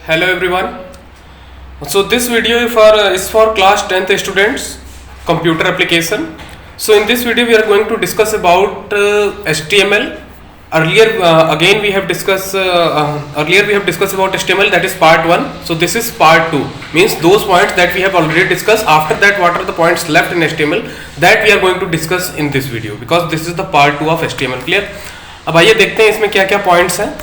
Hello everyone. So this video is for class 10th students, computer application. So in this video we are going to discuss about HTML. Earlier we have discussed about HTML, that is part 1. So this is part 2, means those points that we have already discussed. After that, what are the points left in HTML that we are going to discuss in this video, because this is the part 2 of HTML. Clear? अब आइए देखते हैं इसमें क्या क्या points हैं.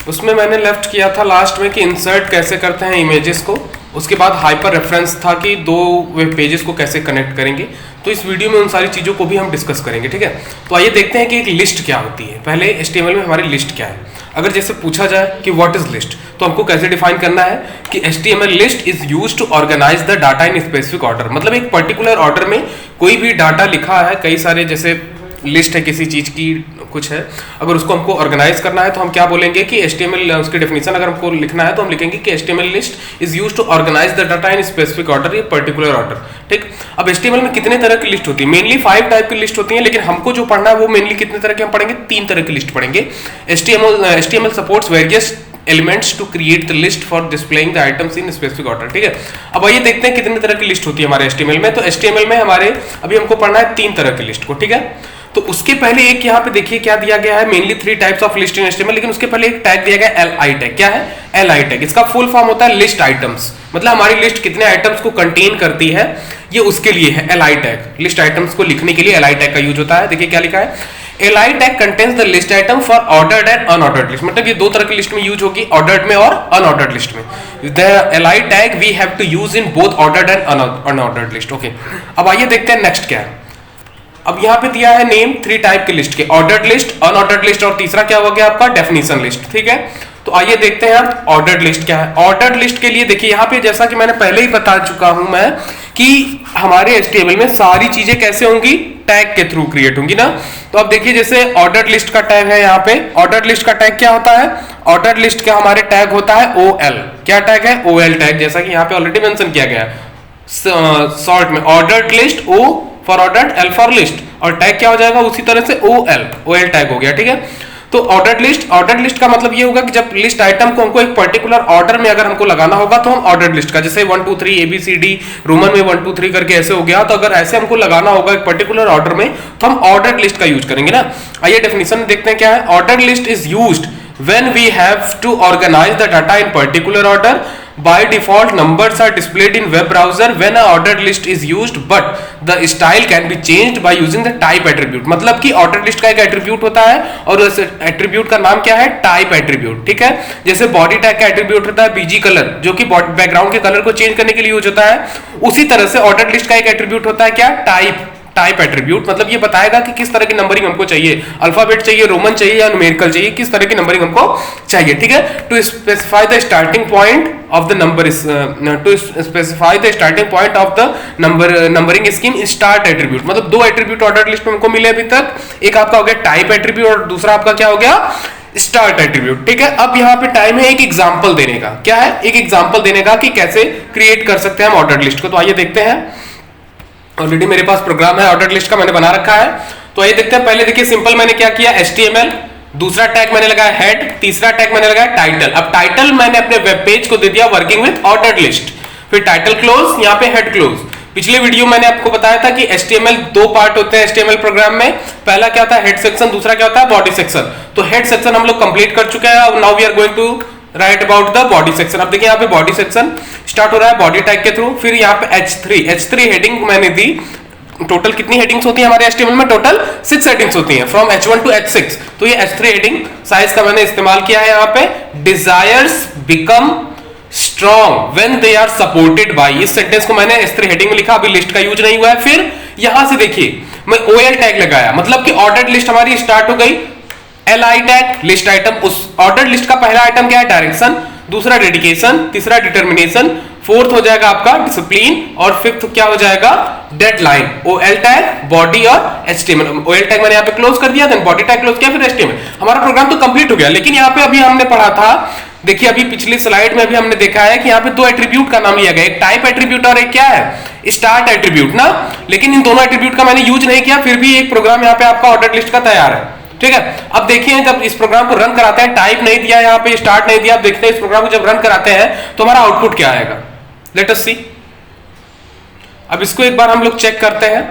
उसमें मैंने लेफ्ट किया था लास्ट में कि इंसर्ट कैसे करते हैं इमेजेस को. उसके बाद हाइपर रेफरेंस था कि दो वेब पेजेस को कैसे कनेक्ट करेंगे. तो इस वीडियो में उन सारी चीज़ों को भी हम डिस्कस करेंगे. ठीक है, तो आइए देखते हैं कि एक लिस्ट क्या होती है. पहले HTML में हमारी लिस्ट क्या है. अगर जैसे पूछा जाए कि व्हाट इज लिस्ट, तो हमको कैसे डिफाइन करना है कि HTML list is used to organise the data in specific order. मतलब एक पर्टिकुलर ऑर्डर में कोई भी डाटा लिखा है, कई सारे जैसे लिस्ट है किसी चीज़ की कुछ है, अगर उसको हमको ऑर्गेनाइज करना है तो हम क्या बोलेंगे कि HTML, उसकी डेफिनेशन अगर हमको लिखना है तो हम लिखेंगे कि HTML list is used to organise the data in specific order, ये पर्टिकुलर ऑर्डर. ठीक, अब HTML में कितने तरह की लिस्ट होती है? मेनली 5 टाइप की लिस्ट होती है, लेकिन हमको जो पढ़ना है वो मेनली कितने तरह के हम पढ़ेंगे? 3 तरह की लिस्ट पढ़ेंगे. HTML supports various elements to create the list for displaying the items in specific order. ठीक है, अब आइए देखते हैं कितने तरह की लिस्ट होती है हमारे HTML में. तो HTML में हमारे अभी हमको पढ़ना है 3 तरह की लिस्ट को. ठीक है, तो उसके पहले एक यहाँ पे देखिए क्या दिया गया है, mainly 3 types of list in HTML, लेकिन उसके पहले एक टैग दिया गया LI टैग. क्या है LI टैग? इसका फुल फॉर्म होता है लिस्ट आइटम्स. मतलब हमारी लिस्ट कितने आइटम्स को कंटेन करती है, ये उसके लिए है LI टैग. लिस्ट आइटम्स को लिखने के लिए LI टैग का यूज होता है. देखिए क्या लिखा है, LI tag contains the list item for ordered and unordered list. मतलब ये 2 तरह की लिस्ट में यूज होगी, ऑर्डर्ड में और अनऑर्डर्ड लिस्ट में. The LI tag we have to use in both ordered and unordered list. Okay, अब आइए देखते हैं नेक्स्ट क्या है. अब यहाँ पे दिया है नेम 3 टाइप के लिस्ट के, ऑर्डर्ड लिस्ट, अनऑर्डर्ड लिस्ट, और तीसरा क्या हो गया आपका? Definition list. ठीक है, तो आइए देखते हैं ऑर्डर्ड लिस्ट क्या है. ऑर्डर्ड लिस्ट के लिए देखिए यहाँ पे, जैसा कि मैंने पहले ही बता चुका हूं मैं कि हमारे HTML में सारी चीजें कैसे होंगी? टैग के थ्रू क्रिएट होंगी ना. तो अब देखिए जैसे ऑर्डर्ड लिस्ट का टैग है यहाँ पे. ऑर्डर्ड लिस्ट का टैग क्या होता है? ऑर्डर्ड लिस्ट का हमारे टैग होता है OL. क्या टैग है? OL टैग, जैसा कि यहाँ पे ऑलरेडी मेंशन किया गया है शॉर्ट में. Ordered list O for ordered, L for list, और टैग क्या हो जाएगा उसी तरह से OL टैग हो गया. ठीक है, तो ऑर्डर्ड लिस्ट का मतलब ये होगा कि जब लिस्ट आइटम को हमको एक पर्टिकुलर ऑर्डर में अगर हमको लगाना होगा तो हम ऑर्डर्ड लिस्ट का, जैसे 1 2 3 ABCD रोमन में 1 2 3 करके ऐसे हो गया, तो अगर ऐसे हमको लगाना होगा एक पर्टिकुलर ऑर्डर में तो हम ऑर्डर्ड लिस्ट का यूज करेंगे ना. आइए डेफिनेशन देखते हैं क्या है. Ordered list is used when we have to organize the data in particular order. By default numbers are displayed in web browser when a ordered list is used, but the style can be changed by using the type attribute. मतलब कि ordered list का एक attribute होता है और उस attribute का नाम क्या है? type attribute. ठीक है, जैसे body tag का attribute होता है BG color, जो कि background के color को change करने के लिए यूज होता है. उसी तरह से ordered list का एक attribute होता है क्या? Type attribute. मतलब ये बताएगा कि किस तरह की नंबरिंग हमको चाहिए, अल्फाबेट चाहिए, रोमन चाहिए या न्यूमेरिकल चाहिए, किस तरह की नंबरिंग हमको चाहिए. ठीक है, to specify the starting point of the numbering scheme start attribute. मतलब 2 एट्रीब्यूट ऑर्डर लिस्ट में हमको मिले अभी तक. एक आपका हो गया टाइप एट्रीब्यूट और दूसरा आपका क्या हो गया? Start attribute. ठीक है, अब यहाँ पे टाइम है एक एग्जांपल देने का. क्या है? एक एग्जांपल देने का कि कैसे क्रिएट कर सकते हैं हम ऑर्डर लिस्ट को. तो आइए देखते हैं. ऑलरेडी मेरे पास प्रोग्राम है ऑर्डर लिस्ट का, मैंने बना रखा है. तो आइए देखते हैं. पहले देखिए सिंपल मैंने क्या किया, HTML, दूसरा टैग मैंने लगाया हेड, तीसरा टैग मैंने लगाया टाइटल. अब टाइटल मैंने अपने वेब पेज को दे दिया वर्किंग विद ऑर्डर्ड लिस्ट, फिर टाइटल क्लोज, यहाँ पे हेड क्लोज. पिछले वीडियो मैंने आपको बताया था कि HTML 2 पार्ट होते हैं HTML प्रोग्राम में. पहला क्या होता है? हेड सेक्शन, दूसरा क्या होता है? Body section. तो हेड सेक्शन हम लोग कंप्लीट कर चुके हैं. अब now we are going to write about the body section. अब देखिए यहाँ पे बॉडी सेक्शन स्टार्ट हो रहा है बॉडी टैग के थ्रू. फिर यहाँ पे H3 हेडिंग मैंने दी. टोटल कितनी हेडिंग्स होती है हमारे HTML में? टोटल 6 हेडिंग्स होती हैं, फ्रॉम H1 टू H6. तो ये H3 हेडिंग साइज का मैंने इस्तेमाल किया है यहाँ पे. Desires become strong when they are supported by. इस सेंटेंस को मैंने H3 हेडिंग में लिखा, अभी लिस्ट का यूज नहीं हुआ है. फिर यहां से देखिए मैं OL टैग लगाया, मतलब कि ऑर्डर्ड लिस्ट हमारी स्टार्ट हो गई. LI टैग लिस्ट आइटम, उस ऑर्डर्ड लिस्ट का पहला आइटम क्या है? डायरेक्शन, दूसरा डेडिकेशन, तीसरा डिटर्मिनेशन, फोर्थ हो जाएगा आपका डिसिप्लिन, और फिफ्थ क्या हो जाएगा? डेडलाइन. OL टैग, बॉडी और HTML. OL टैग मैंने यहाँ पे क्लोज कर दिया, देन बॉडी टैग क्लोज किया, फिर HTML. हमारा प्रोग्राम तो कंप्लीट हो गया. लेकिन यहाँ पे अभी हमने पढ़ा था, देखिए अभी पिछली स्लाइड में भी हमने देखा है कि यहाँ पे 2 एट्रीब्यूट का नाम लिया गया, एक टाइप एट्रीब्यूट और एक क्या है? स्टार्ट एट्रीब्यूट ना. लेकिन इन दोनों एट्रीब्यूट का मैंने यूज नहीं किया, फिर भी एक प्रोग्राम यहाँ पे आपका ऑर्डर लिस्ट का तैयार है. ठीक है। अब देखिए जब इस प्रोग्राम को रन कराते हैं, टाइप नहीं दिया यहाँ पे, स्टार्ट नहीं दिया, आप देखते हैं इस प्रोग्राम को जब रन कराते हैं तो हमारा आउटपुट क्या आएगा। लेट अस सी। अब इसको एक बार हम लोग चेक करते हैं।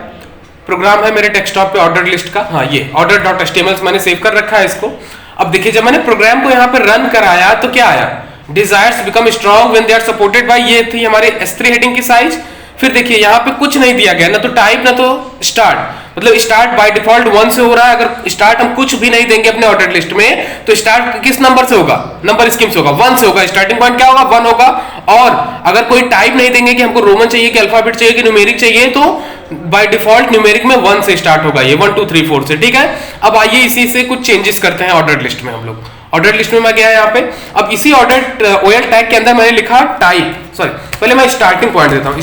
प्रोग्राम है मेरे डेस्कटॉप पे ऑर्डर लिस्ट का, हाँ ये order.html मैंने सेव कर रखा है इसको। अब देखिए जब मैंने प्रोग्राम को यहाँ पे रन कराया तो क्या आया, desires become strong when they are supported by, ये थी हमारे S3 हेडिंग की साइज। फिर देखिए यहाँ पे कुछ नहीं दिया गया, ना तो टाइप ना तो स्टार्ट, मतलब स्टार्ट बाय डिफॉल्ट 1 से हो रहा है। अगर स्टार्ट हम कुछ भी नहीं देंगे अपने ऑर्डर लिस्ट में तो स्टार्ट किस नंबर से होगा, नंबर स्कीम से होगा, 1 से होगा, स्टार्टिंग पॉइंट क्या होगा 1 होगा। और अगर कोई टाइप नहीं देंगे कि हमको रोमन चाहिए कि अल्फाबेट चाहिए कि न्यूमेरिक चाहिए, तो बाय डिफॉल्ट न्यूमेरिक में 1 से स्टार्ट होगा, ये 1 2 3 4 से, ठीक है। अब आइए इसी से कुछ चेंजेस करते हैं ऑर्डर लिस्ट में। हम लोग ऑर्डर लिस्ट में मैं गया यहाँ पे, अब इसी ऑर्डर OL टैग के अंदर मैंने लिखा टाइप, सॉरी पहले मैं स्टार्टिंग पॉइंट देता हूँ,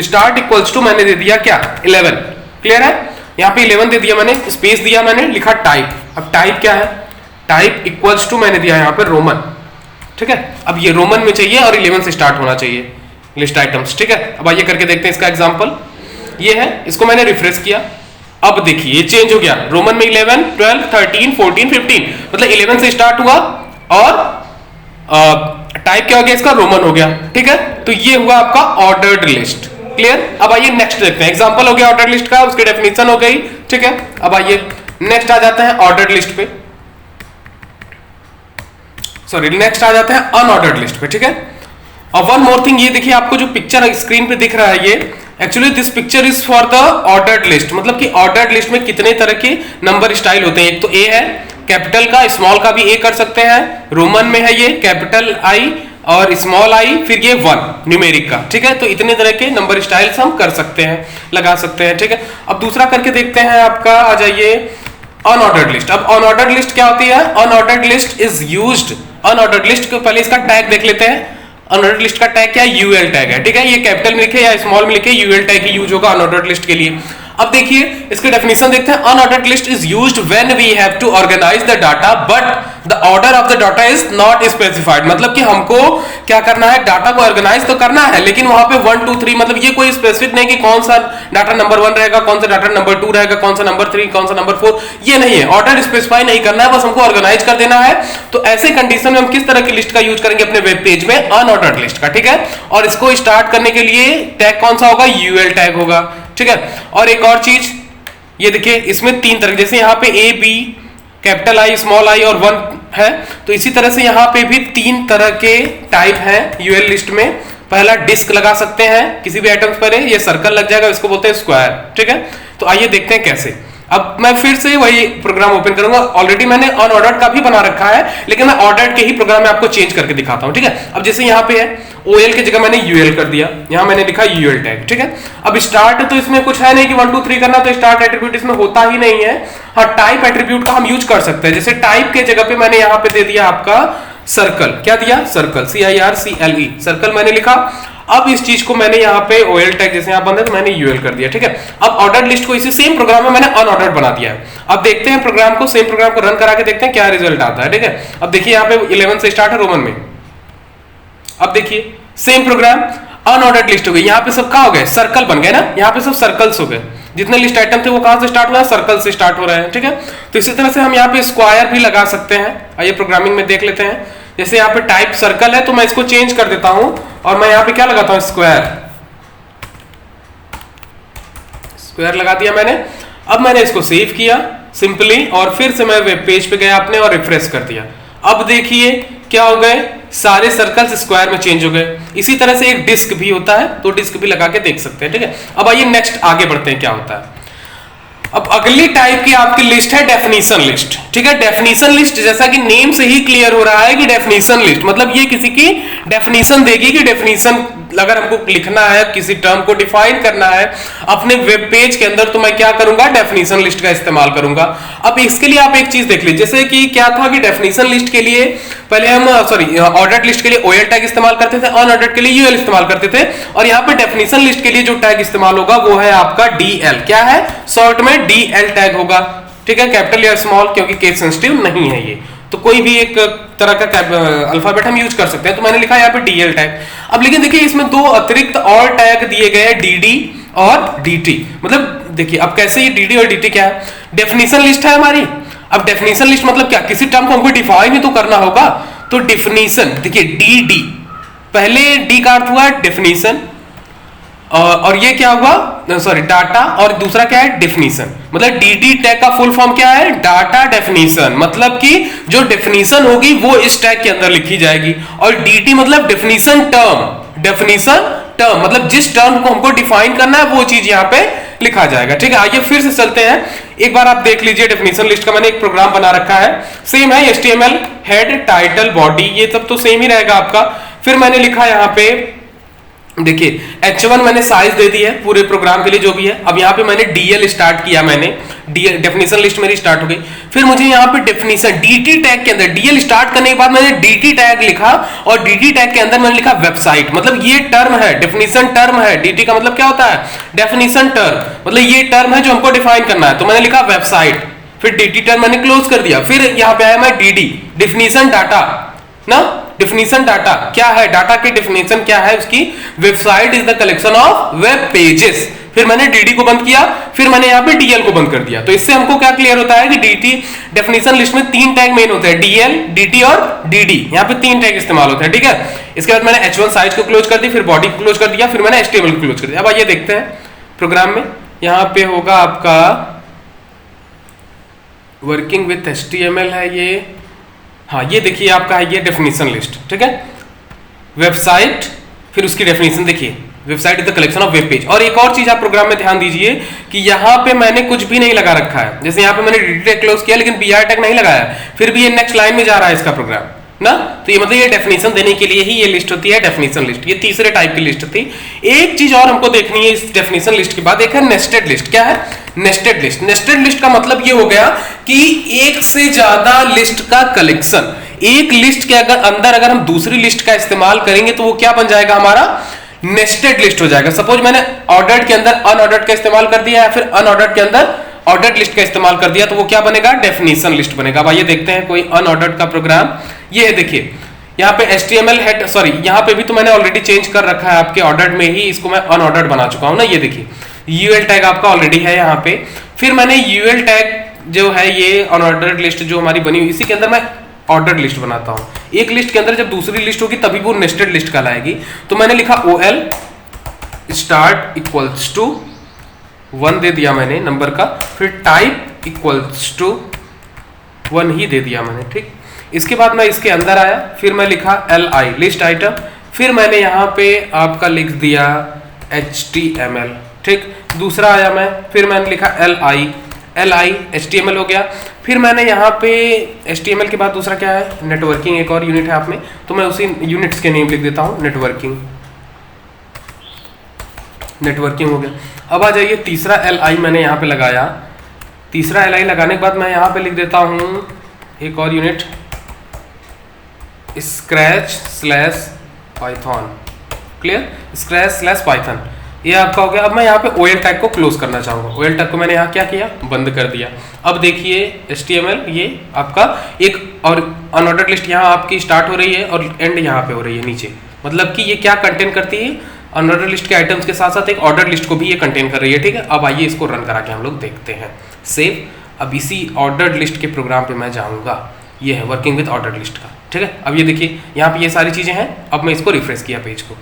स्टार्ट इक्वल्स टू मैंने दे दिया क्या 11, क्लियर है। यहाँ पे 11 दे दिया मैंने, स्पेस दिया मैंने, लिखा टाइप। अब टाइप क्या है, टाइप इक्वल्स टू मैंने दिया यहाँ पे रोमन, ठीक है। अब ये रोमन में चाहिए और 11 से स्टार्ट होना चाहिए लिस्ट आइटम्स, ठीक है। अब आइए करके देखते हैं इसका एग्जांपल। ये है, इसको मैंने रिफ्रेश किया, अब देखिए ये चेंज हो गया, रोमन में 11 12 13 14 15, मतलब 11 से स्टार्ट हुआ और टाइप क्या हो गया इसका, रोमन हो गया, ठीक है। तो ये हुआ आपका ऑर्डर्ड लिस्ट, क्लियर। अब आइए नेक्स्ट देखते हैं, एग्जांपल हो गया ऑर्डर लिस्ट का, उसकी डेफिनेशन हो गई, ठीक है। अब आइए नेक्स्ट आ जाते हैं ऑर्डर लिस्ट पे, सॉरी नेक्स्ट आ जाते हैं अनऑर्डर्ड लिस्ट पे, ठीक है। और वन मोर थिंग, ये देखिए आपको जो पिक्चर स्क्रीन पे दिख रहा है, ये actually this picture is for the ordered list, मतलब कि ऑर्डर्ड लिस्ट में कितने तरह के नंबर स्टाइल होते हैं। एक तो ए है, कैपिटल का, स्मॉल का भी ए कर सकते हैं, रोमन में है ये कैपिटल आई और स्मॉल आई, फिर ये 1 न्यूमेरिक का, ठीक है। तो इतने तरह के नंबर स्टाइल्स हम कर सकते हैं, लगा सकते हैं, ठीक है। अब दूसरा करके देखते हैं, आपका आ जाइए अनऑर्डर्ड लिस्ट। अब अनऑर्डर्ड लिस्ट क्या होती है, unordered list is used, unordered list को पहले इसका टैग देख लेते हैं। अनऑर्डर्ड लिस्ट का टैग क्या है, यूएल टैग है, ठीक है। ये कैपिटल में लिखे या स्मॉल में लिखे, यूएल टैग ही यूज होगा अनऑर्डर्ड लिस्ट के लिए। अब देखिए इसकी डेफिनेशन देखते हैं, unordered list is used when we have to organise the data but the order of the data is not specified, मतलब कि हमको क्या करना है, डाटा को ऑर्गेनाइज तो करना है, लेकिन वहां पे 1 2 3, मतलब ये कोई स्पेसिफिक नहीं कि कौन सा डाटा नंबर 1 रहेगा, कौन सा डाटा नंबर 2 रहेगा, कौन सा नंबर 3, कौन सा नंबर 4, ये नहीं है, ऑर्डर स्पेसिफाई नहीं करना है, बस हमको ऑर्गेनाइज कर देना है। तो ऐसे कंडीशन में हम किस तरह की लिस्ट का यूज करेंगे अपने वेब पेज में, अनऑर्डर्ड लिस्ट का, ठीक है। और इसको स्टार्ट करने के लिए टैग कौन सा होगा, यूएल टैग होगा, ठीक है। और एक और चीज, ये देखिए इसमें 3 तरह, जैसे यहाँ पे A B capital I small I और 1 है, तो इसी तरह से यहाँ पे भी 3 तरह के टाइप हैं यूएल लिस्ट में। पहला डिस्क लगा सकते हैं किसी भी आइटम्स पर, ये सर्कल लग जाएगा, इसको बोलते हैं स्क्वायर, ठीक है। तो आइए देखते हैं कैसे। अब मैं फिर से वही प्रोग्राम ओपन करूंगा, ऑलरेडी मैंने अनऑर्डर्ड का भी बना रखा है, लेकिन मैं ऑर्डर्ड के ही प्रोग्राम में आपको चेंज करके दिखाता हूं, ठीक है। अब जैसे यहाँ पे है OL की जगह मैंने UL कर दिया, यहाँ मैंने लिखा UL टैग, ठीक है। अब स्टार्ट तो इसमें कुछ है नहीं कि 1 2 3 करना, तो स्टार्ट एट्रीब्यूट इसमें होता ही नहीं है। हाँ, टाइप एट्रीब्यूट का हम यूज कर सकते हैं, जैसे टाइप के जगह पे मैंने यहाँ पे दे दिया आपका सर्कल, क्या दिया, सर्कल, CIRCLE, सर्कल मैंने लिखा। अब इस चीज को मैंने यहाँ पे OL टैग जैसे यहाँ बंद है तो मैंने UL कर दिया, ठीक है। अब ऑर्डर्ड लिस्ट को इसी सेम प्रोग्राम में मैंने अनऑर्डर्ड बना दिया है। अब देखते हैं प्रोग्राम को, सेम प्रोग्राम को रन करा के देखते हैं क्या रिजल्ट आता है, ठीक है। अब देखिए यहाँ पे 11 से स्टार्ट है रोमन में, अब देखिए सेम प्रोग्राम अनऑर्डर्ड लिस्ट हो गई, यहाँ पे सब कहाँ हो गए, सर्कल बन गए ना, यहाँ पे सब सर्कल्स हो गए, जितने लिस्ट आइटम थे वो कहाँ से स्टार्ट हुआ है, सर्कल से स्टार्ट हो रहे हैं, ठीक है। तो इसी तरह से हम यहाँ पे स्क्वायर भी लगा सकते हैं। आइए प्रोग्रामिंग में देख लेते हैं, जैसे यहाँ पे टाइप सर्कल है तो मैं इसको चेंज कर देता हूं और मैं यहाँ पे क्या लगाता हूं, स्क्वायर लगा दिया मैंने। अब मैंने इसको सेव किया सिंपली और फिर से मैं वेब पेज पे गया अपने और रिफ्रेश कर दिया। अब देखिए क्या हो गए, सारे सर्कल्स स्क्वायर में चेंज हो गए। इसी तरह से एक डिस्क भी होता है तो डिस्क भी लगा के देख सकते हैं, ठीक है। अब आइए नेक्स्ट आगे बढ़ते हैं क्या होता है। अब अगली टाइप की आपकी लिस्ट है डेफिनेशन लिस्ट, ठीक है। डेफिनेशन लिस्ट जैसा कि नेम से ही क्लियर हो रहा है कि डेफिनेशन लिस्ट मतलब ये किसी की डेफिनेशन देगी कि डेफिनेशन अगर हमको लिखना है, किसी टर्म को डिफाइन करना है अपने वेब पेज के अंदर, तो मैं क्या करूंगा, डेफिनेशन लिस्ट का इस्तेमाल करूंगा। अब इसके लिए आप एक चीज देख लीजिए, जैसे कि क्या था कि डेफिनेशन लिस्ट के लिए पहले हम ऑर्डर्ड लिस्ट के लिए OL टैग इस्तेमाल करते थे, अनऑर्डर्ड के लिए UL इस्तेमाल करते थे, और यहाँ पे डेफिनेशन लिस्ट के लिए जो टैग इस्तेमाल होगा वो है आपका DL, क्या है, शॉर्ट में DL टैग होगा, ठीक है, कैपिटल या स्मॉल, क्योंकि केस सेंसिटिव नहीं है ये, तो कोई भी एक तरह का अल्फाबेट हम यूज कर सकते हैं। तो मैंने लिखा यहाँ पे DL टैग। अब लेकिन देखिए इसमें 2 अतिरिक्त और टैग दिए गए हैं, DD और DT। मतलब देखिए अब कैसे ये DD और DT क्या है, डेफिनेशन लिस्ट है हमारी, अब डेफिनेशन लिस्ट मतलब क्या, किसी टर्म को हमको डिफाइन ही तो करना होगा। तो डेफिनेशन देखिए डी, पहले डी का अर्थ हुआ डेफिनेशन, और ये क्या हुआ, सॉरी डाटा, और दूसरा क्या है डेफिनेशन। मतलब डी टैग का फुल फॉर्म क्या है, डाटा डेफिनेशन, मतलब कि जो डेफिनेशन होगी वो इस टैग के अंदर लिखी जाएगी। और डी मतलब डेफिनेशन टर्म, मतलब जिस टर्म को हमको डिफाइन करना है वो चीज यहाँ पे लिखा जाएगा। ठीक है, आइए फिर से चलते हैं, एक बार आप देख लीजिए डेफिनेशन लिस्ट का मैंने एक प्रोग्राम बना रखा है, सेम है HTML, हेड, टाइटल, बॉडी, ये सब तो सेम ही रहेगा आपका। फिर मैंने लिखा यहाँ पे देखिए H1 मैंने साइज दे दी है पूरे प्रोग्राम के लिए जो भी है। अब यहाँ पे मैंने DL स्टार्ट किया, मैंने DL डेफिनेशन लिस्ट मेरी स्टार्ट हो गई। फिर मुझे यहाँ पे डेफिनेशन DT टैग के अंदर DL स्टार्ट करने के बाद मैंने DT टैग लिखा, और DT टैग के अंदर मैंने लिखा वेबसाइट, मतलब ये टर्म है, डेफिनेशन टर्म है। DT का मतलब क्या होता है, डेफिनेशन टर्म, मतलब ये टर्म है जो हमको डिफाइन करना है, तो मैंने लिखा वेबसाइट। फिर DT टर्म मैंने क्लोज कर दिया। फिर यहाँ पे आया मैं DD, डेफिनेशन डाटा ना, डेफिनेशन डाटा क्या है, डाटा की डेफिनेशन क्या है उसकी, website is the collection of web pages. फिर मैंने DD को बंद किया, फिर मैंने यहाँ पे DL को बंद कर दिया। तो इससे हमको क्या क्लियर होता है कि DT डेफिनेशन लिस्ट में 3 टैग मेन होते हैं, DL, DT और DD, यहाँ पे 3 टैग इस्तेमाल होते हैं। ठीक है, इसके बाद मैंने H1 साइज को क्लोज कर दी, फिर बॉडी को क्लोज कर दिया, फिर मैंने HTML को क्लोज कर दिया। अब आइए देखते हैं प्रोग्राम में, यहाँ पे होगा आपका वर्किंग विथ HTML है ये, हाँ ये देखिए आपका है ये डेफिनेशन लिस्ट। ठीक है, वेबसाइट, फिर उसकी डेफिनेशन देखिए, website is the collection of web page. और एक और चीज आप प्रोग्राम में ध्यान दीजिए कि यहाँ पे मैंने कुछ भी नहीं लगा रखा है, जैसे यहाँ पे मैंने DT टैग क्लोज किया लेकिन BR टैग नहीं लगाया, फिर भी ये नेक्स्ट लाइन में जा रहा है इसका प्रोग्राम ना। तो ये मतलब ये डेफिनेशन देने के लिए ही ये लिस्ट होती है, डेफिनेशन लिस्ट। ये तीसरे टाइप की लिस्ट थी। एक चीज और हमको देखनी है इस डेफिनेशन लिस्ट के बाद, एक है नेस्टेड लिस्ट। क्या है नेस्टेड लिस्ट? नेस्टेड लिस्ट का मतलब ये हो गया कि एक से ज्यादा लिस्ट का कलेक्शन। एक लिस्ट के अंदर अगर हम दूसरी लिस्ट का इस्तेमाल करेंगे तो वो क्या बन जाएगा, हमारा नेस्टेड लिस्ट हो जाएगा। सपोज मैंने ऑर्डर्ड के अंदर अनऑर्डर्ड का इस्तेमाल कर दिया, या फिर अनऑर्डर्ड के अंदर ऑर्डर्ड लिस्ट का इस्तेमाल कर दिया, तो वो क्या बनेगा, डेफिनेशन लिस्ट बनेगा। अब आइए देखते हैं कोई अनऑर्डर्ड का प्रोग्राम। ये है देखिए, यहाँ पे HTML हेड, सॉरी यहाँ पे भी तो मैंने ऑलरेडी चेंज कर रखा है आपके ऑर्डर्ड में ही, इसको मैं अनऑर्डर्ड बना चुका हूँ ना। ये देखिए UL टैग आपका ऑलरेडी है यहाँ पे। फिर मैंने UL टैग जो है ये अनऑर्डर्ड लिस्ट जो हमारी बनी हुई, इसी के अंदर मैं ऑर्डर्ड लिस्ट बनाता हूँ। एक लिस्ट के अंदर जब दूसरी लिस्ट होगी तभी वो नेस्टेड लिस्ट कहलाएगी। तो मैंने लिखा OL स्टार्ट इक्वल्स टू 1 दे दिया मैंने नंबर का, फिर टाइप इक्वल्स टू 1 ही दे दिया मैंने। ठीक, इसके बाद मैं इसके अंदर आया, फिर मैं लिखा LI लिस्ट आइटम, फिर मैंने यहाँ पे आपका लिख दिया HTML। ठीक, दूसरा आया मैं, फिर मैंने लिखा LI HTML हो गया। फिर मैंने यहाँ पे HTML के बाद दूसरा क्या है, नेटवर्किंग, एक और यूनिट है आप में, तो मैं उसी यूनिट्स के नेम लिख देता हूँ, नेटवर्किंग हो गया। अब आ जाइए तीसरा LI मैंने यहाँ पे लगाया। तीसरा LI लगाने के बाद मैं यहाँ पे लिख देता हूँ एक और यूनिट, scratch/python। क्लियर, scratch/python ये आपका हो गया। अब मैं यहाँ पे OL टैग को क्लोज करना चाहूँगा। OL टैग को मैंने यहाँ क्या किया, बंद कर दिया। अब देखिए HTML ये आपका एक और अनऑर्डर्ड लिस्ट यहाँ आपकी स्टार्ट हो रही है और एंड यहाँ पे हो रही है नीचे, मतलब कि ये क्या कंटेन करती है, अनऑर्डर्ड लिस्ट के आइटम्स के साथ साथ एक ऑर्डर लिस्ट को भी ये कंटेन कर रही है। ठीक है, अब आइए इसको रन करा के हम लोग देखते हैं। सेव, अब इसी ऑर्डर्ड लिस्ट के प्रोग्राम पे मैं जाऊँगा, ये है वर्किंग विद ऑर्डर्ड लिस्ट का। ठीक है, अब ये देखिए यहाँ पे ये सारी चीज़ें हैं। अब मैं इसको रिफ्रेश किया पेज को,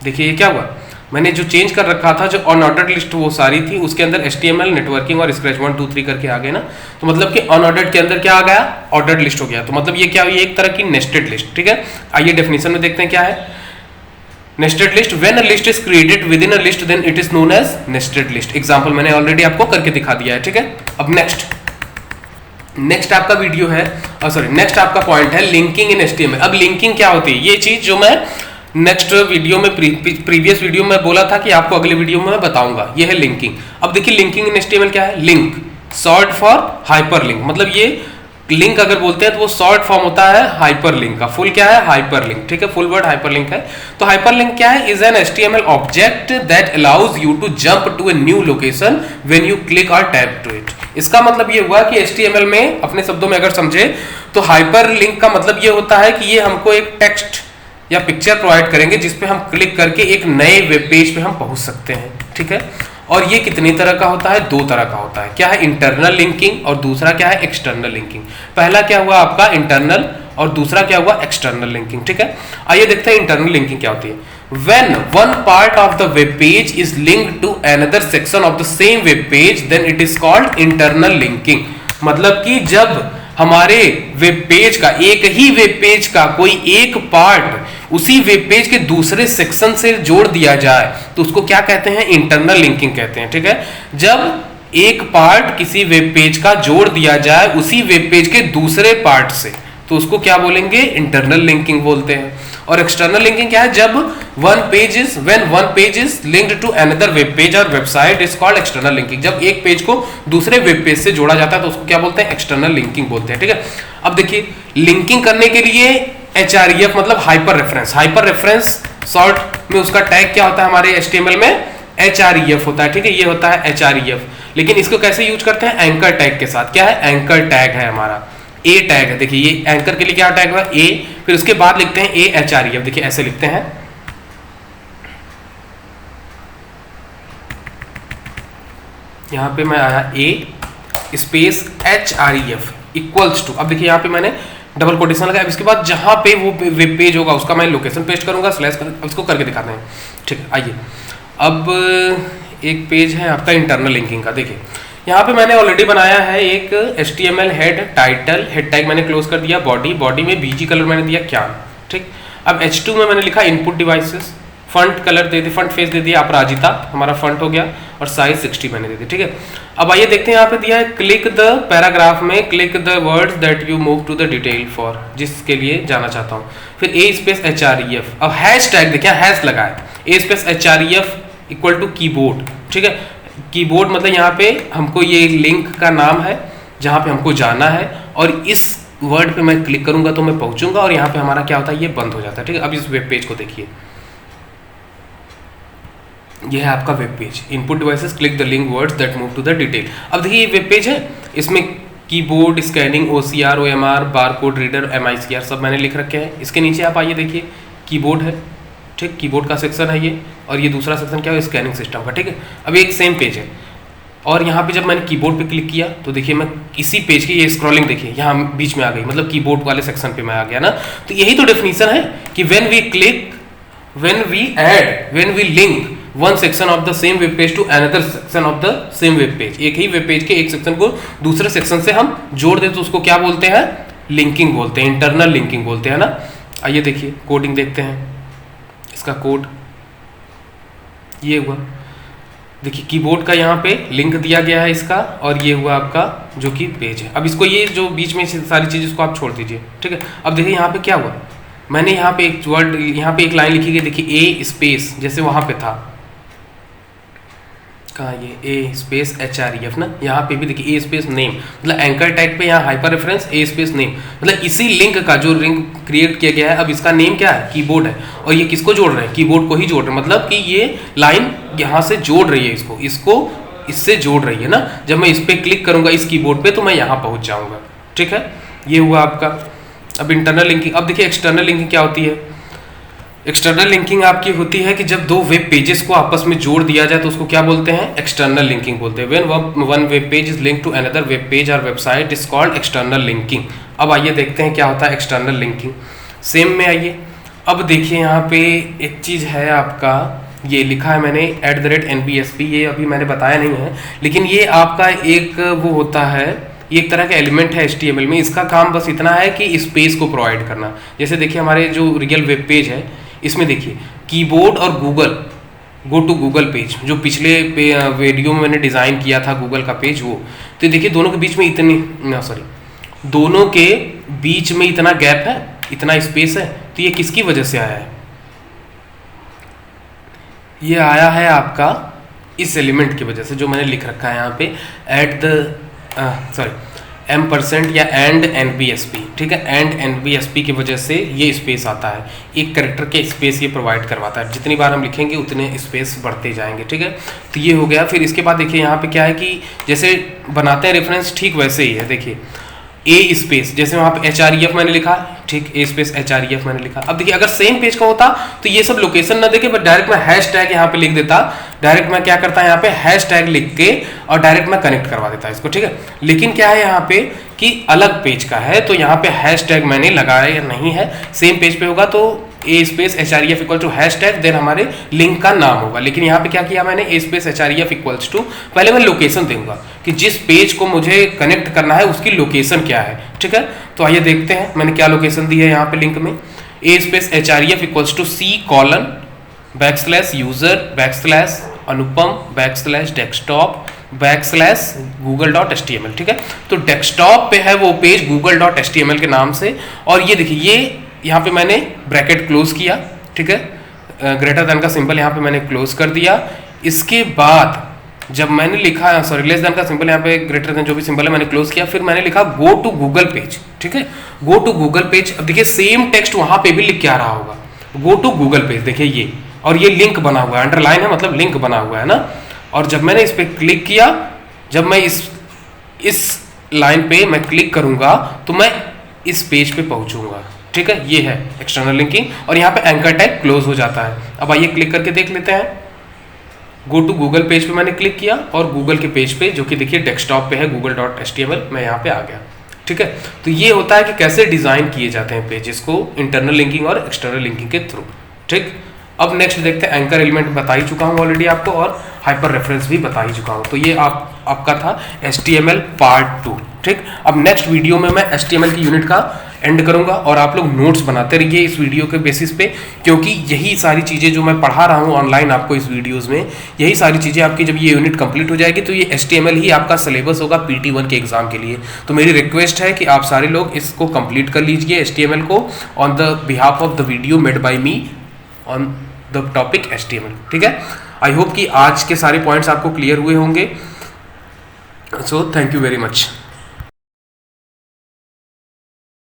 देखिए ये क्या हुआ, मैंने जो चेंज कर रखा था जो अनऑर्डर्ड लिस्ट वो सारी थी, उसके अंदर HTML, नेटवर्किंग और स्क्रैच 1 2 3 करके आ गए ना। तो मतलब कि अनऑर्डर्ड के अंदर क्या आ गया, ऑर्डर्ड लिस्ट हो गया। तो मतलब ये क्या हुई, एक तरह की नेस्टेड लिस्ट। ठीक है, आइए डेफिनेशन में देखते हैं क्या है nested list. When a list is created within a list then it is known as nested list. Example मैंने ऑलरेडी आपको करके दिखा दिया है। ठीक है, अब नेक्स्ट आपका वीडियो है, सॉरी नेक्स्ट आपका पॉइंट है लिंकिंग इन HTML। अब लिंकिंग क्या होती है, ये चीज जो मैं नेक्स्ट वीडियो में प्रीवियस वीडियो में बोला था कि आपको अगले वीडियो में मैं बताऊंगा, ये है लिंकिंग। अब देखिए लिंकिंग इन HTML क्या है, लिंक शॉर्ट फॉर हाइपरलिंक, मतलब ये लिंक अगर बोलते हैं तो वो शॉर्ट फॉर्म होता है हाइपरलिंक का। फुल क्या है, हाइपरलिंक। ठीक है, फुल वर्ड हाइपरलिंक है। तो हाइपरलिंक क्या है, is an HTML object that allows you to jump to a new location when you click or tap to it. इसका मतलब ये हुआ कि HTML में अपने शब्दों में अगर समझे तो हाइपरलिंक का मतलब ये होता है कि ये हमको एक टेक्स्ट या पिक्चर प्रोवाइड करेंगे जिस पे हम क्लिक करके एक नए वेब पेज पे हम पहुंच सकते हैं। ठीक है, और ये कितने तरह का होता है? 2 तरह का होता है। क्या है? इंटरनल लिंकिंग और दूसरा क्या है? External linking. पहला क्या हुआ आपका? इंटरनल, और दूसरा क्या हुआ? External linking. ठीक है, आइए देखते हैं इंटरनल लिंकिंग क्या होती है। When one part of the web page is linked to another section of the same web page, then it is called internal linking। मतलब कि जब हमारे वेब पेज का, एक ही वेब पेज का कोई एक पार्ट उसी वेब पेज के दूसरे सेक्शन से जोड़ दिया जाए तो उसको क्या कहते हैं? इंटरनल लिंकिंग कहते हैं। ठीक है, जब एक पार्ट किसी वेब पेज का जोड़ दिया जाए उसी वेब पेज के दूसरे पार्ट से तो उसको क्या बोलेंगे? इंटरनल लिंकिंग बोलते हैं। और एक्सटर्नल लिंकिंग क्या है? जब when one page is linked to another web page और website is called external linking. जब एक पेज को दूसरे वेब पेज से जोड़ा जाता है तो उसको क्या बोलते हैं? एक्सटर्नल लिंकिंग बोलते हैं। ठीक है, अब देखिए लिंकिंग करने के लिए HREF मतलब hyper reference, hyper reference short में उसका टैग क्या होता है हमारे HTML में? HREF होता है। ठीक है, ये होता है HREF। लेकिन इसको कैसे यूज करते हैं? एंकर टैग के साथ। क्या है? एंकर टैग है हमारा, ए टैग है। देखिए ये एंकर के लिए क्या टैग हुआ? ए, फिर उसके बाद लिखते हैं HREF। देखिए ऐसे लिखते हैं, यहां पे मैं आया ए स्पेस HREF इक्वल्स टू। अब देखिए यहां पे मैंने डबल कोटेशन लगाया। इसके बाद जहां पे वो वेब पेज होगा उसका मैं लोकेशन पेस्ट करूंगा, स्लैश कर, इसको करके दिखाते हैं। ठीक है, आइए अब एक पेज है आपका इंटरनल लिंकिंग का। देखिए यहाँ पे मैंने ऑलरेडी बनाया है एक HTML head title, head tag मैंने क्लोज कर दिया, बॉडी में BG कलर मैंने दिया क्या। ठीक, अब H2 में मैंने लिखा इनपुट डिवाइसेस, फंट कलर दे दी, फंट फेस दे दिया अपराजिता, हमारा फंट हो गया, और साइज 60 मैंने दे दी। ठीक है, अब आइए देखते हैं यहाँ पे दिया है क्लिक द पैराग्राफ में click the words that you move to the detail for, जिसके लिए जाना चाहता हूँ। फिर ए स्पेस HREF, अब हैश टैग देखिए हैश लगा है, a space HREF equal to keyboard. ठीक है, कीबोर्ड मतलब यहाँ पे हमको ये लिंक का नाम है जहाँ पे हमको जाना है, और इस वर्ड पे मैं क्लिक करूंगा तो मैं पहुंचूंगा, और यहाँ पे हमारा क्या होता है? ये बंद हो जाता है। ठीक है, अब इस वेब पेज को देखिए, ये है आपका web page, input devices click the link words that move to the detail. अब देखिए ये वेब पेज है, इसमें keyboard, scanning, OCR, OMR, barcode reader, MICR सब मैंने लिख रखे हैं। इसके नीचे आप आइए देखिए कीबोर्ड है। ठीक, कीबोर्ड का सेक्शन है ये, और ये दूसरा सेक्शन क्या है? स्कैनिंग सिस्टम का। ठीक है, अब एक सेम पेज है, और यहाँ पे जब मैंने कीबोर्ड पे क्लिक किया तो देखिए मैं इसी पेज की ये स्क्रॉलिंग देखिए यहाँ बीच में आ गई, मतलब कीबोर्ड वाले सेक्शन पे मैं आ गया ना। तो यही तो डेफिनेशन है कि when we link one section of the same web page to another section of the same web page, एक ही वेब पेज के एक सेक्शन को दूसरे सेक्शन से हम जोड़ दें तो उसको क्या बोलते हैं? लिंकिंग बोलते हैं, इंटरनल लिंकिंग बोलते हैं ना। आइए देखिए कोडिंग देखते हैं, इसका कोड ये हुआ। देखिए कीबोर्ड का यहाँ पे लिंक दिया गया है इसका, और ये हुआ आपका जो कि पेज है। अब इसको ये जो बीच में सारी चीज़ इसको आप छोड़ दीजिए। ठीक है, अब देखिए यहाँ पे क्या हुआ, मैंने यहाँ पे एक वर्ड, यहाँ पे एक लाइन लिखी गई, देखिए ए स्पेस, जैसे वहाँ पे था कहाँ ये ए स्पेस HREF ना, यहाँ पे भी देखिए ए स्पेस नेम, मतलब एंकर टैग पे यहाँ हाइपर रेफरेंस ए स्पेस नेम, मतलब इसी लिंक का जो लिंक क्रिएट किया गया है, अब इसका नेम क्या है? कीबोर्ड है, और ये किसको जोड़ रहे हैं? कीबोर्ड को ही जोड़ रहे हैं, मतलब कि ये लाइन यहाँ से जोड़ रही है इसको इससे जोड़ रही है ना। जब मैं इस पर क्लिक करूँगा इस कीबोर्ड पे तो मैं यहाँ पहुँच जाऊँगा। ठीक है, ये हुआ आपका। अब इंटरनल लिंकिंग, अब देखिए एक्सटर्नल लिंकिंग क्या होती है? एक्सटर्नल लिंकिंग आपकी होती है कि जब दो वेब पेजेस को आपस में जोड़ दिया जाए तो उसको क्या बोलते हैं? एक्सटर्नल लिंकिंग बोलते हैं। When one web page is link to another web page और website is called external linking. अब आइए देखते हैं क्या होता है एक्सटर्नल लिंकिंग। सेम में आइए, अब देखिए यहाँ पे एक चीज़ है आपका, ये लिखा है मैंने @NBSP, ये अभी मैंने बताया नहीं है, लेकिन ये आपका एक वो होता है, एक तरह का एलिमेंट है HTML में। इसका काम बस इतना है कि स्पेस को प्रोवाइड करना। जैसे देखिए हमारे जो रियल वेब पेज है इसमें देखिए कीबोर्ड और Google, go to Google page, जो पिछले वीडियो में मैंने डिज़ाइन किया था गूगल का पेज, वो तो देखिए दोनों के बीच में दोनों के बीच में इतना गैप है, इतना स्पेस है, तो ये किसकी वजह से आया है? ये आया है आपका इस एलिमेंट की वजह से जो मैंने लिख रखा है यहाँ पे M% या &NBSP। ठीक है, &NBSP की वजह से ये स्पेस आता है, एक कैरेक्टर के स्पेस ये प्रोवाइड करवाता है। जितनी बार हम लिखेंगे उतने स्पेस बढ़ते जाएंगे। ठीक है, तो ये हो गया। फिर इसके बाद देखिए यहाँ पे क्या है कि जैसे बनाते हैं रेफरेंस, ठीक वैसे ही है। देखिए ए स्पेस, जैसे वहाँ पे HREF मैंने लिखा, ठीक, ए स्पेस HREF मैंने लिखा। अब देखिए अगर सेम पेज का होता तो ये सब लोकेशन ना देके, बट डायरेक्ट मैं हैश टैग यहाँ पे लिख देता, डायरेक्ट मैं क्या करता यहाँ पे हैश टैग लिख के और डायरेक्ट मैं कनेक्ट करवा देता इसको, ठीक है। लेकिन क्या है यहाँ पे कि अलग पेज का है, तो यहाँ पे हैश टैग मैंने लगाया नहीं है। सेम पेज पे होगा तो a space HREF equal to hash tag, then हमारे लिंक का नाम होगा। लेकिन यहाँ पे क्या किया मैंने, a space HREF equals to, पहले मैं लोकेशन दूंगा कि जिस पेज को मुझे कनेक्ट करना है उसकी लोकेशन क्या है, ठीक है। तो आइए देखते हैं मैंने क्या लोकेशन दी है यहाँ पे लिंक में। A space HREF equals to C:\user /Anupam /desktop/google.html, ठीक है। तो डेस्कटॉप पे है वो पेज google.html के नाम से, और ये देखिए ये यहाँ पे मैंने ब्रैकेट क्लोज किया, ठीक है, ग्रेटर देन का सिंबल यहाँ पे मैंने क्लोज कर दिया। इसके बाद जब मैंने लिखा, सॉरी, लेस देन का सिंबल यहाँ पे, ग्रेटर देन जो भी सिंबल है मैंने क्लोज किया, फिर मैंने लिखा गो टू गूगल पेज, ठीक है, गो टू गूगल पेज। अब देखिए सेम टेक्स्ट वहां पे भी लिख के आ रहा होगा, गो टू गूगल पेज, देखिए ये, और ये लिंक बना हुआ है, अंडरलाइन है मतलब लिंक बना हुआ है ना। और जब मैंने इस पे क्लिक किया, जब मैं इस लाइन पे मैं क्लिक करूंगा तो मैं इस पेज पे पहुंचूंगा, ठीक है। ये है एक्सटर्नल लिंकिंग, और यहाँ पे एंकर टैग क्लोज हो जाता है। अब आइए क्लिक करके देख लेते हैं। गो टू गूगल पेज पे मैंने क्लिक किया और गूगल के पेज पे, जो कि देखिए डेस्कटॉप पे है google.html, मैं यहाँ पे आ गया, ठीक है। तो ये होता है कि कैसे डिजाइन किए जाते हैं पेजेस को इंटरनल लिंकिंग और एक्सटर्नल लिंकिंग के थ्रू, ठीक। अब नेक्स्ट देखते हैं, एंकर एलिमेंट बता ही चुका हूँ ऑलरेडी आपको, और हाइपर रेफरेंस भी बता ही चुका हूँ। तो ये आपका था HTML पार्ट 2, ठीक। अब नेक्स्ट वीडियो में मैं HTML की यूनिट का एंड करूंगा, और आप लोग नोट्स बनाते रहिए इस वीडियो के बेसिस पे, क्योंकि यही सारी चीज़ें जो मैं पढ़ा रहा हूँ ऑनलाइन आपको इस वीडियोस में, यही सारी चीज़ें आपकी जब ये यूनिट कंप्लीट हो जाएगी तो ये HTML ही आपका सिलेबस होगा PT1 के एग्जाम के लिए। तो मेरी रिक्वेस्ट है कि आप सारे लोग इसको कंप्लीट कर लीजिए HTML को, on the behalf of the video made by me on the topic HTML, ठीक है। आई होप कि आज के सारे पॉइंट्स आपको क्लियर हुए होंगे। So thank you very much.